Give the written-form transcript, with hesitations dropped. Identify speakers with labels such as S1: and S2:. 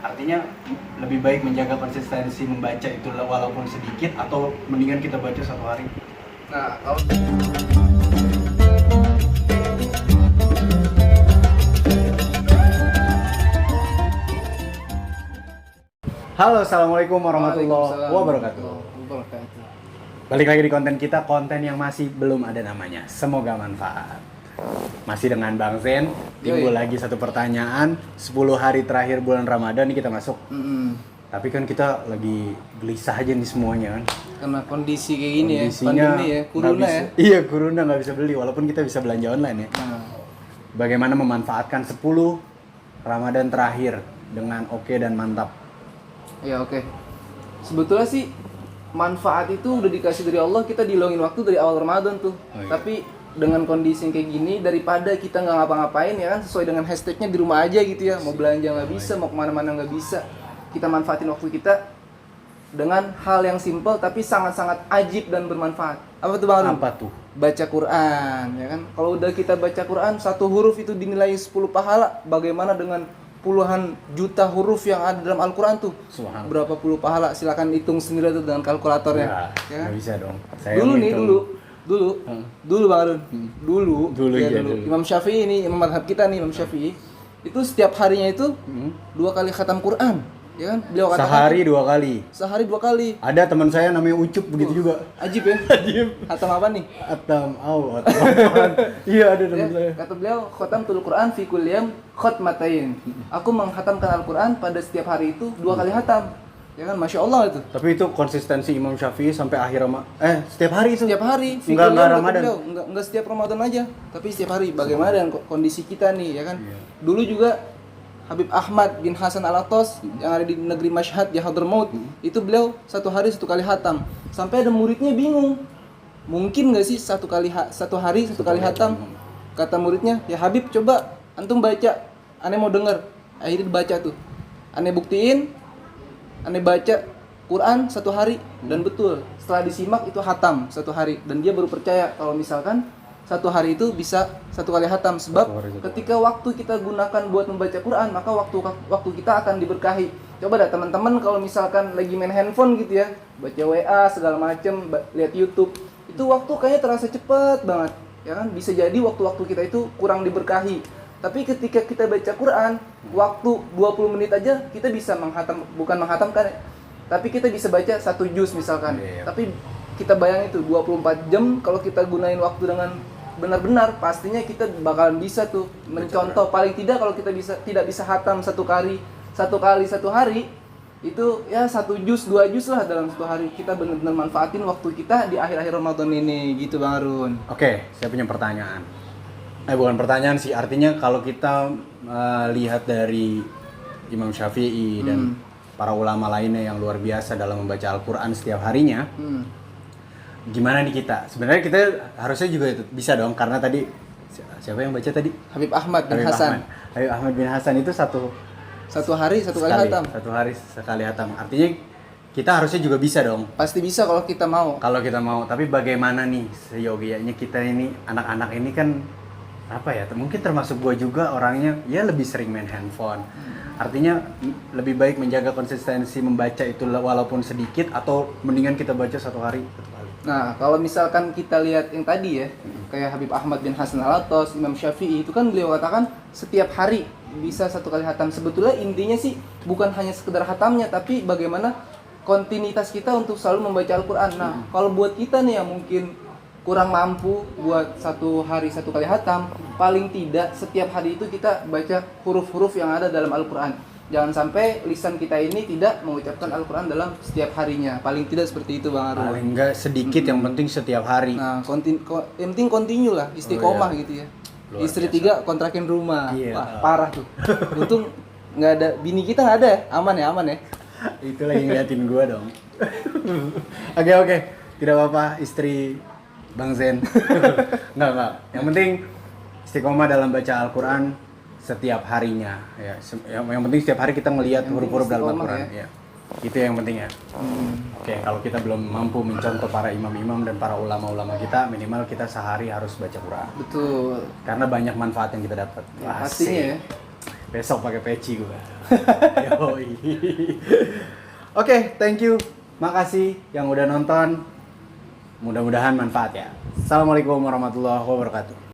S1: Artinya lebih baik menjaga konsistensi membaca itu walaupun sedikit atau mendingan kita baca satu hari.
S2: Nah, kalau
S1: Halo, assalamualaikum warahmatullahi
S2: Waalaikumsalam
S1: wabarakatuh.
S2: wabarakatuh.
S1: Balik lagi di konten kita, konten yang masih belum ada namanya. Semoga manfaat. Masih dengan Bang Zen, timbul lagi satu pertanyaan. 10 hari terakhir bulan Ramadan nih kita masuk. Tapi kan kita lagi gelisah aja nih semuanya kan.
S2: Karena kondisi kayak gini
S1: Kondisinya
S2: ya, pandemi ya,
S1: nggak
S2: corona
S1: bisa,
S2: ya.
S1: Iya, corona nggak bisa beli walaupun kita bisa belanja online ya.
S2: Nah,
S1: Bagaimana memanfaatkan 10 Ramadan terakhir dengan oke dan mantap.
S2: ya oke. Sebetulnya sih manfaat itu udah dikasih dari Allah, kita dilongin waktu dari awal Ramadan tuh.
S1: Oh, iya.
S2: Tapi dengan kondisi yang kayak gini, daripada kita nggak ngapa-ngapain ya kan, sesuai dengan hashtagnya di rumah aja gitu ya. Mau belanja nggak bisa, mau kemana-mana nggak bisa. Kita manfaatin waktu kita dengan hal yang simple tapi sangat-sangat ajib dan bermanfaat. Apa tuh Bang Arun?
S1: Apa tuh?
S2: Baca Quran, ya kan? Kalau udah kita baca Quran, satu huruf itu dinilai 10 pahala. Bagaimana dengan puluhan juta huruf yang ada dalam Al-Quran tuh?
S1: Subhanallah.
S2: Berapa puluh pahala? Silakan hitung sendiri tuh dengan kalkulator ya.
S1: Ya, nggak bisa dong.
S2: Dulu nih,
S1: menghitung.
S2: dulu Bang Arun. Dulu,
S1: Dulu,
S2: ya,
S1: iya,
S2: dulu.
S1: dulu.
S2: Imam Syafi'i ini, Imam madhab kita nih, Imam Syafi'i. Itu setiap harinya itu 2 kali khatam Quran, ya kan? Beliau katakan
S1: Sehari 2 kali.
S2: sehari 2 kali.
S1: Ada teman saya namanya Ucup begitu juga.
S2: Ajib ya? Khatam apa nih?
S1: Atam, iya ada teman saya.
S2: Ya, kata beliau, khatamtul Quran fi kulli yawm khatmatain. Aku menghatamkan Al-Quran pada setiap hari itu 2 kali hatam. Ya kan, Masya Allah itu.
S1: Tapi itu konsistensi Imam Syafi'i sampai akhir setiap hari itu.
S2: Setiap hari. Fi
S1: Enggak
S2: kulli yawm, kata
S1: Ramadan.
S2: beliau. Enggak setiap Ramadan aja, tapi setiap hari. Bagaimana dengan kondisi kita nih, ya kan? Dulu juga Habib Ahmad bin Hasan Al-Attas yang ada di negeri Mashhad di Hadramaut, itu beliau 1 hari 1 kali hatam. Sampai ada muridnya bingung. Mungkin nggak sih satu hari 1 kali hatam? Kata muridnya, ya Habib coba antum baca, aneh mau denger. Akhirnya dibaca tuh. Aneh buktiin, aneh baca Quran 1 hari dan betul. Setelah disimak itu hatam 1 hari dan dia baru percaya kalau misalkan 1 hari itu bisa 1 kali hatam. Sebab ketika waktu kita gunakan buat membaca Quran, maka waktu kita akan diberkahi. Coba dah teman-teman kalau misalkan lagi main handphone gitu ya, baca WA segala macem, lihat YouTube, itu waktu kayaknya terasa cepet banget, ya kan? Bisa jadi waktu-waktu kita itu kurang diberkahi. Tapi ketika kita baca Quran, waktu 20 menit aja kita bisa bukan menghatamkan ya, tapi kita bisa baca 1 juz misalkan. Tapi kita bayangin itu 24 jam kalau kita gunain waktu dengan benar-benar, pastinya kita bakalan bisa tuh mencontoh. Paling tidak kalau kita tidak bisa hatam 1 kali 1 hari, itu ya 1 juz 2 juz lah dalam 1 hari. Kita benar-benar manfaatin waktu kita di akhir-akhir Ramadan ini gitu Bang Arun.
S1: Oke, saya punya pertanyaan. Bukan pertanyaan sih, artinya kalau kita lihat dari Imam Syafi'i dan para ulama lainnya yang luar biasa dalam membaca Al-Quran setiap harinya, gimana nih kita? Sebenarnya kita harusnya juga itu bisa dong, karena tadi siapa yang baca tadi?
S2: Habib Ahmad bin Hasan.
S1: Habib Ahmad bin Hasan itu 1
S2: hari 1 kali hatam.
S1: 1 hari sekali hatam. Artinya kita harusnya juga bisa dong.
S2: Pasti bisa kalau kita mau.
S1: Kalau kita mau, tapi bagaimana nih seyogianya kita ini, anak-anak ini kan apa ya, mungkin termasuk gue juga orangnya ya lebih sering main handphone. Artinya lebih baik menjaga konsistensi membaca itu walaupun sedikit atau mendingan kita baca 1 hari 1 kali.
S2: Nah, kalau misalkan kita lihat yang tadi ya, kayak Habib Ahmad bin Hasan Al-Attas, Imam Syafi'i, itu kan beliau katakan setiap hari bisa 1 kali hatam. Sebetulnya intinya sih bukan hanya sekedar hatamnya, tapi bagaimana kontinuitas kita untuk selalu membaca Al-Quran. Nah, kalau buat kita nih yang mungkin kurang mampu buat 1 hari 1 kali hatam, paling tidak setiap hari itu kita baca huruf-huruf yang ada dalam Al-Quran. Jangan sampai lisan kita ini tidak mengucapkan Al-Quran dalam setiap harinya. Paling tidak seperti itu Bang Arun.
S1: Paling enggak sedikit, yang penting setiap hari.
S2: Nah, yang penting continue lah, istiqomah gitu ya.
S1: Luar
S2: Istri
S1: biasa.
S2: 3 kontrakin rumah.
S1: Iya.
S2: Wah, parah tuh. Untung nggak ada, bini kita nggak ada ya, aman ya.
S1: Itu lagi ngeliatin gua dong. Oke. Tidak apa-apa, istri Bang Zen. Enggak. Yang penting istiqomah dalam baca Al-Quran setiap harinya. Ya, yang penting setiap hari kita melihat huruf-huruf dalam Al-Quran. Ya. Itu yang penting ya. Oke, kalau kita belum mampu mencontoh para imam-imam dan para ulama-ulama kita, minimal kita sehari harus baca Quran.
S2: Betul.
S1: Karena banyak manfaat yang kita dapat.
S2: Ya, pastinya ya.
S1: Besok pakai peci gue. Yoi. Oke, thank you. Makasih yang udah nonton. Mudah-mudahan manfaat ya. Assalamualaikum warahmatullahi wabarakatuh.